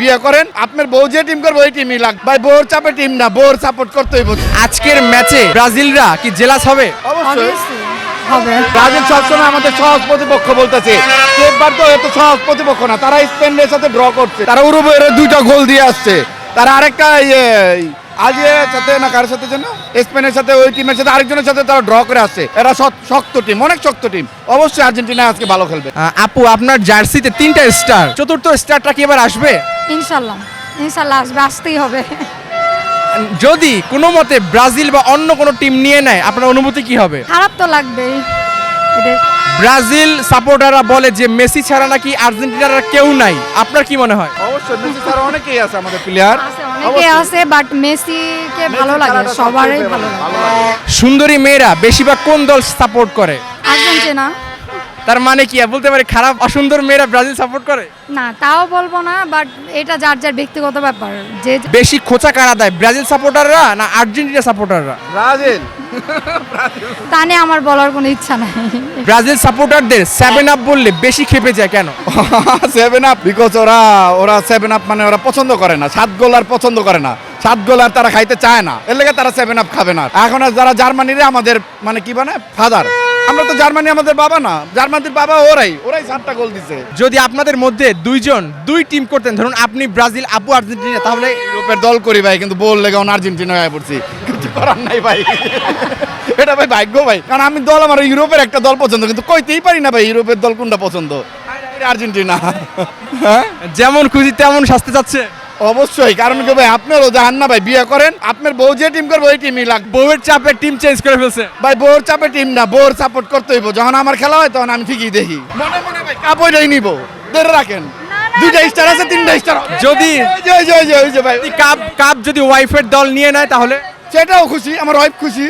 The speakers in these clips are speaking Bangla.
বিয়ে করেন আপনার বউ যে টিম করবে ওই টিমই লাগবে ভাই, বউর চাপে টিম না, বউর সাপোর্ট করতেই বলছে। আজকের ম্যাচে ব্রাজিলরা কি জেলাস হবে? অবশ্যই হবে। ব্রাজিল সবসময় আমাদের সহজ প্রতিপক্ষ বলতেছে, একবার তো এত সহজ প্রতিপক্ষ না, তারা স্পেনের সাথে ড্র করছে, তারা উরুগুয়ের দুইটা গোল দিয়ে আসছে, তারা আরেকটা আজের সাথে না কার সাথে যেন স্পেনের সাথে ওই টিমের সাথে আরেকজনের সাথে তারা ড্র করে আসছে। এরা শক্ত টিম, অনেক শক্ত টিম। অবশ্যই আর্জেন্টিনা আজকে ভালো খেলবে। আপু আপনার জার্সিতে 3টা স্টার, চতুর্থ স্টারটা কি এবার আসবে? ইনশাল্লাহ ইনশাল্লাহ আসবে, আসতেই হবে। যদি কোনো মতে ব্রাজিল বা অন্য কোনো টিম নিয়ে নেয় আপনার অনুভূতি কি হবে? খারাপ তো লাগবেই। ব্রাজিল সাপোর্টাররা বলে যে মেসি ছাড়া নাকি আর্জেন্টিনার আর কেউ নাই, আপনার কি মনে হয়? অবশ্যই মেসি ছাড়া অনেকেই আছে আমাদের প্লেয়ার, অনেকে আছে, বাট মেসিকে ভালো লাগে, সবারই ভালো লাগে। সুন্দরী মেয়েরা বেশিরভাগ কোন দল সাপোর্ট করে? আর্জেন্টিনা। তার মানে কি বলতে পারে খারাপ অসুন্দর মেয়েরা ব্রাজিল সাপোর্ট করে? না তাও বলবো না, বাট এটা যার যার ব্যক্তিগত ব্যাপার। যে বেশি খোঁচা কারা দেয়, ব্রাজিল সাপোর্টাররা না আর্জেন্টিনা সাপোর্টাররা? ব্রাজিল। তা নিয়ে আমার বলার কোনো ইচ্ছা নাই। ব্রাজিল সাপোর্টারদের 7 আপ বললে বেশি খেপে যায় কেন? 7 আপ বিকজ ওরা 7 আপ মানে ওরা পছন্দ করে না, 7 গোল আর পছন্দ করে না, 7 গোল আর তারা খাইতে চায় না, এর লেগে তারা 7 আপ খাবে না। এখন আর যারা জার্মানিরে আমাদের মানে কি মানে ফাদার, আমরা তো জার্মানি আমাদের বাবা না, জার্মানির বাবা ওরাই 7টা গোল দিছে। যদি আপনাদের মধ্যে দুই টিম করতেন, ধরুন আপনি ব্রাজিল, আপু আর্জেন্টিনা, তাহলে ইউরোপের দল করি ভাই, কিন্তু বল লেগে আর্জেন্টিনা হয়ে পড়ছি, কিছু করার নাই ভাই। এটা ভাই ভাগ্য ভাই, কারণ আমি দল আমার ইউরোপের একটা দল পছন্দ, কিন্তু কইতেই পারি না ভাই ইউরোপের দল কোনটা পছন্দ। আর্জেন্টিনা। হ্যাঁ যেমন খুশি তেমন শাস্তি চাচ্ছে। অবশ্যই, কারণ কি ভাই আপনারও জাহান না ভাই, বিয়ে করেন আপনার বউ যে টিম করবে ওই টিমই লাগবে। বউয়ের চাপে টিম চেঞ্জ করে ফেলছে ভাই, বউর চাপে টিম না, বউর সাপোর্ট করতে হইব। যখন আমার খেলা হয় তখন আমি ঠিকই দেখি, মনে মনে ভাই কাপ ওইটাই নিব, ধরে রাখেন। 2টা স্টার আছে, 3টা স্টার। যদি ওই যে ভাই কাপ যদি ওয়াইফের দল নিয়ে নেয় তাহলে সেটাও খুশি, আমার ওয়াইফ খুশি।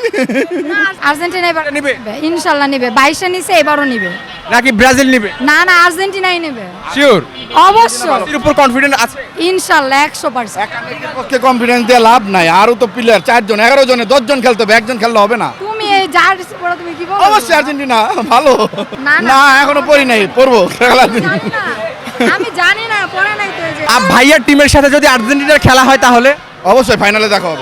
আর্জেন্টিনা এবার নিবে? ইনশাল্লাহ নিবে, 22-এ নিছে, এবারও নিবে। নাকি ব্রাজিল নিবে? না না, আর্জেন্টিনাই নেবে শিওর? অবশ্যই, এর উপর কনফিডেন্ট আছে ইনশাল্লাহ 100%। একান্নিকের পক্ষে কনফিডেন্স দিয়ে লাভ নাই, আরও তো প্লেয়ার 4 জন 11 জনে 10 জন খেলতে হবে, একজন খেললে হবে না। তুমি এই যার পড়া তুমি কি বলো? অবশ্যই আর্জেন্টিনা ভালো। না, না। না এখনো পড়ি নাই, পড়বো খেলার দিন। জানি না, আমি জানি না, পড়া নাই তো এই যে। ভাইয়ার টিমের সাথে যদি আর্জেন্টিনার খেলা হয় তাহলে অবশ্যই ফাইনালে দেখা হবে।